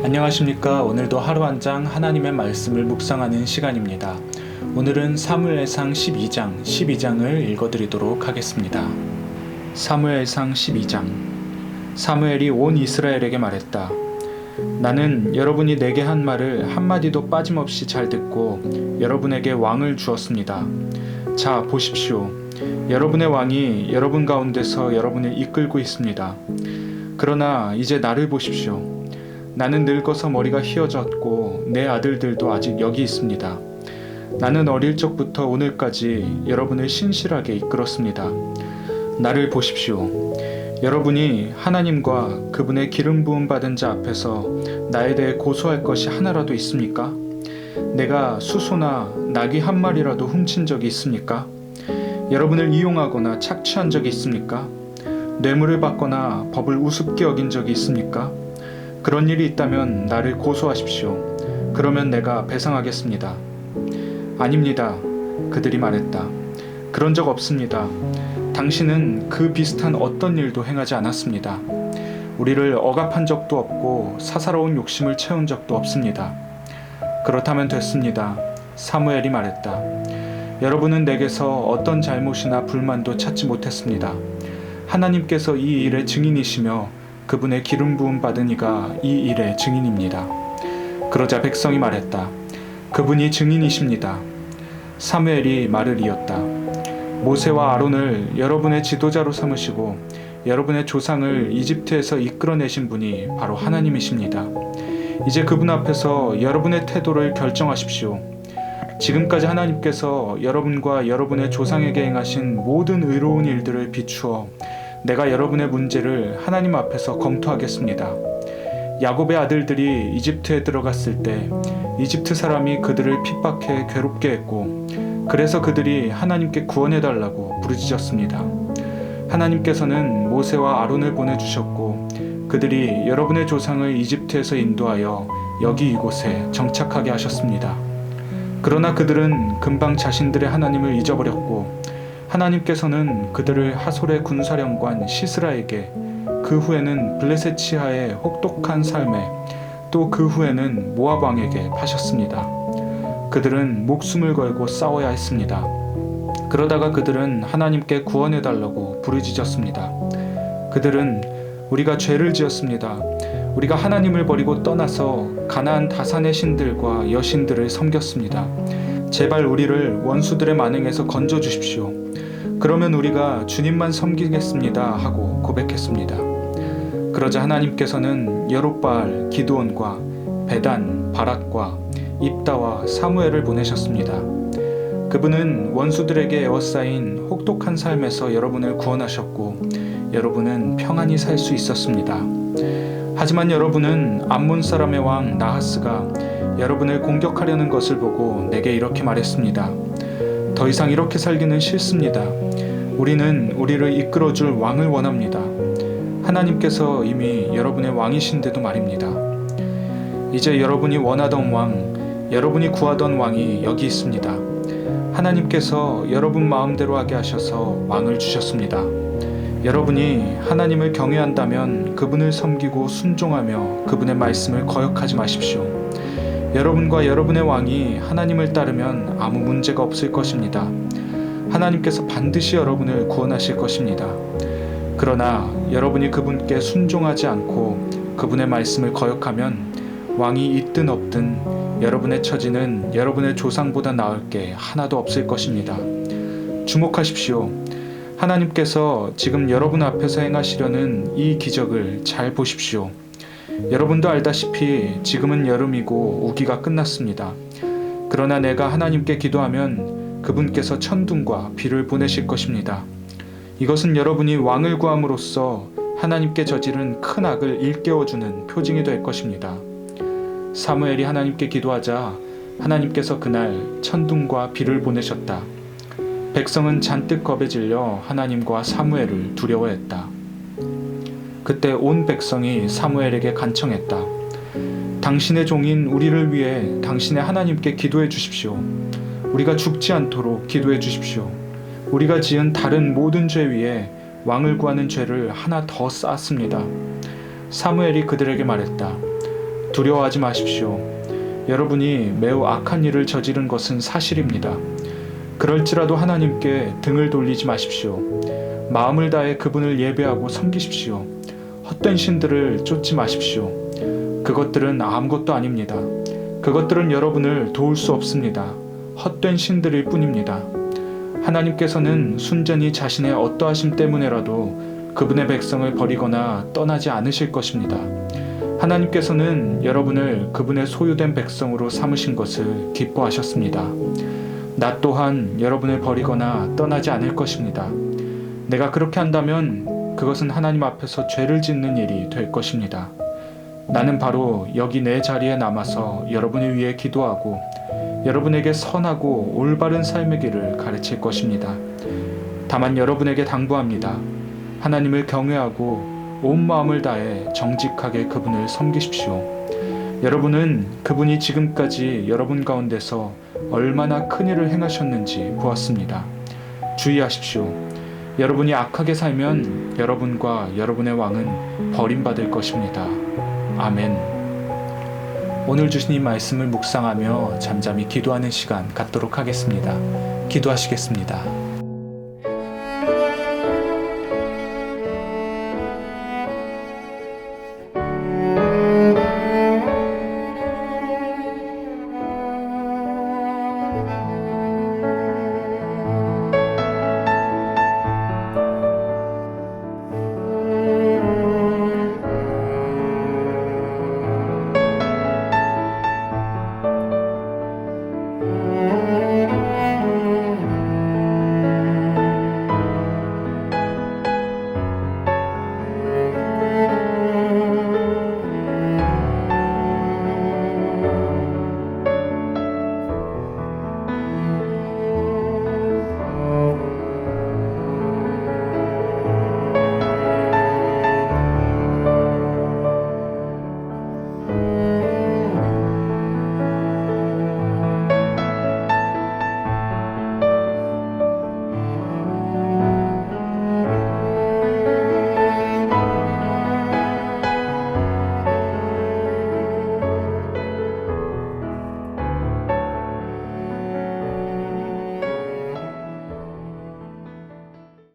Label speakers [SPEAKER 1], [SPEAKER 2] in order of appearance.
[SPEAKER 1] 안녕하십니까. 오늘도 하루 한 장 하나님의 말씀을 묵상하는 시간입니다. 오늘은 사무엘상 12장을 읽어드리도록 하겠습니다. 사무엘상 12장. 사무엘이 온 이스라엘에게 말했다. 나는 여러분이 내게 한 말을 한마디도 빠짐없이 잘 듣고 여러분에게 왕을 주었습니다. 자, 보십시오. 여러분의 왕이 여러분 가운데서 여러분을 이끌고 있습니다. 그러나 이제 나를 보십시오. 나는 늙어서 머리가 휘어졌고 내 아들들도 아직 여기 있습니다. 나는 어릴 적부터 오늘까지 여러분을 신실하게 이끌었습니다. 나를 보십시오. 여러분이 하나님과 그분의 기름 부음 받은 자 앞에서 나에 대해 고소할 것이 하나라도 있습니까? 내가 수소나 나귀 한 마리라도 훔친 적이 있습니까? 여러분을 이용하거나 착취한 적이 있습니까? 뇌물을 받거나 법을 우습게 어긴 적이 있습니까? 그런 일이 있다면 나를 고소하십시오. 그러면 내가 배상하겠습니다. 아닙니다. 그들이 말했다. 그런 적 없습니다. 당신은 그 비슷한 어떤 일도 행하지 않았습니다. 우리를 억압한 적도 없고 사사로운 욕심을 채운 적도 없습니다. 그렇다면 됐습니다. 사무엘이 말했다. 여러분은 내게서 어떤 잘못이나 불만도 찾지 못했습니다. 하나님께서 이 일의 증인이시며 그분의 기름 부음 받은 이가 이 일의 증인입니다. 그러자 백성이 말했다. 그분이 증인이십니다. 사무엘이 말을 이었다. 모세와 아론을 여러분의 지도자로 삼으시고 여러분의 조상을 이집트에서 이끌어내신 분이 바로 하나님이십니다. 이제 그분 앞에서 여러분의 태도를 결정하십시오. 지금까지 하나님께서 여러분과 여러분의 조상에게 행하신 모든 의로운 일들을 비추어 내가 여러분의 문제를 하나님 앞에서 검토하겠습니다. 야곱의 아들들이 이집트에 들어갔을 때 이집트 사람이 그들을 핍박해 괴롭게 했고 그래서 그들이 하나님께 구원해달라고 부르짖었습니다. 하나님께서는 모세와 아론을 보내주셨고 그들이 여러분의 조상을 이집트에서 인도하여 여기 이곳에 정착하게 하셨습니다. 그러나 그들은 금방 자신들의 하나님을 잊어버렸고 하나님께서는 그들을 하솔의 군사령관 시스라에게 그 후에는 블레셋 치하의 혹독한 삶에 또 그 후에는 모압 왕에게 파셨습니다. 그들은 목숨을 걸고 싸워야 했습니다. 그러다가 그들은 하나님께 구원해달라고 부르짖었습니다. 그들은 우리가 죄를 지었습니다. 우리가 하나님을 버리고 떠나서 가나안 다산의 신들과 여신들을 섬겼습니다. 제발 우리를 원수들의 만행에서 건져주십시오. 그러면 우리가 주님만 섬기겠습니다 하고 고백했습니다. 그러자 하나님께서는 여룹바알, 기드온과 베단, 바락과 입다와 사무엘을 보내셨습니다. 그분은 원수들에게 에워싸인 혹독한 삶에서 여러분을 구원하셨고 여러분은 평안히 살 수 있었습니다. 하지만 여러분은 암몬 사람의 왕 나하스가 여러분을 공격하려는 것을 보고 내게 이렇게 말했습니다. 더 이상 이렇게 살기는 싫습니다. 우리는 우리를 이끌어줄 왕을 원합니다. 하나님께서 이미 여러분의 왕이신데도 말입니다. 이제 여러분이 원하던 왕, 여러분이 구하던 왕이 여기 있습니다. 하나님께서 여러분 마음대로 하게 하셔서 왕을 주셨습니다. 여러분이 하나님을 경외한다면 그분을 섬기고 순종하며 그분의 말씀을 거역하지 마십시오. 여러분과 여러분의 왕이 하나님을 따르면 아무 문제가 없을 것입니다. 하나님께서 반드시 여러분을 구원하실 것입니다. 그러나 여러분이 그분께 순종하지 않고 그분의 말씀을 거역하면 왕이 있든 없든 여러분의 처지는 여러분의 조상보다 나을 게 하나도 없을 것입니다. 주목하십시오. 하나님께서 지금 여러분 앞에서 행하시려는 이 기적을 잘 보십시오. 여러분도 알다시피 지금은 여름이고 우기가 끝났습니다. 그러나 내가 하나님께 기도하면 그분께서 천둥과 비를 보내실 것입니다. 이것은 여러분이 왕을 구함으로써 하나님께 저지른 큰 악을 일깨워주는 표징이 될 것입니다. 사무엘이 하나님께 기도하자 하나님께서 그날 천둥과 비를 보내셨다. 백성은 잔뜩 겁에 질려 하나님과 사무엘을 두려워했다. 그때 온 백성이 사무엘에게 간청했다. 당신의 종인 우리를 위해 당신의 하나님께 기도해 주십시오. 우리가 죽지 않도록 기도해 주십시오. 우리가 지은 다른 모든 죄 위에 왕을 구하는 죄를 하나 더 쌓았습니다. 사무엘이 그들에게 말했다. 두려워하지 마십시오. 여러분이 매우 악한 일을 저지른 것은 사실입니다. 그럴지라도 하나님께 등을 돌리지 마십시오. 마음을 다해 그분을 예배하고 섬기십시오. 헛된 신들을 쫓지 마십시오. 그것들은 아무것도 아닙니다. 그것들은 여러분을 도울 수 없습니다. 헛된 신들일 뿐입니다. 하나님께서는 순전히 자신의 어떠하심 때문에라도 그분의 백성을 버리거나 떠나지 않으실 것입니다. 하나님께서는 여러분을 그분의 소유된 백성으로 삼으신 것을 기뻐하셨습니다. 나 또한 여러분을 버리거나 떠나지 않을 것입니다. 내가 그렇게 한다면 그것은 하나님 앞에서 죄를 짓는 일이 될 것입니다. 나는 바로 여기 내 자리에 남아서 여러분을 위해 기도하고 여러분에게 선하고 올바른 삶의 길을 가르칠 것입니다. 다만 여러분에게 당부합니다. 하나님을 경외하고 온 마음을 다해 정직하게 그분을 섬기십시오. 여러분은 그분이 지금까지 여러분 가운데서 얼마나 큰 일을 행하셨는지 보았습니다. 주의하십시오. 여러분이 악하게 살면 여러분과 여러분의 왕은 버림받을 것입니다. 아멘. 오늘 주신 이 말씀을 묵상하며 잠잠히 기도하는 시간 갖도록 하겠습니다. 기도하시겠습니다.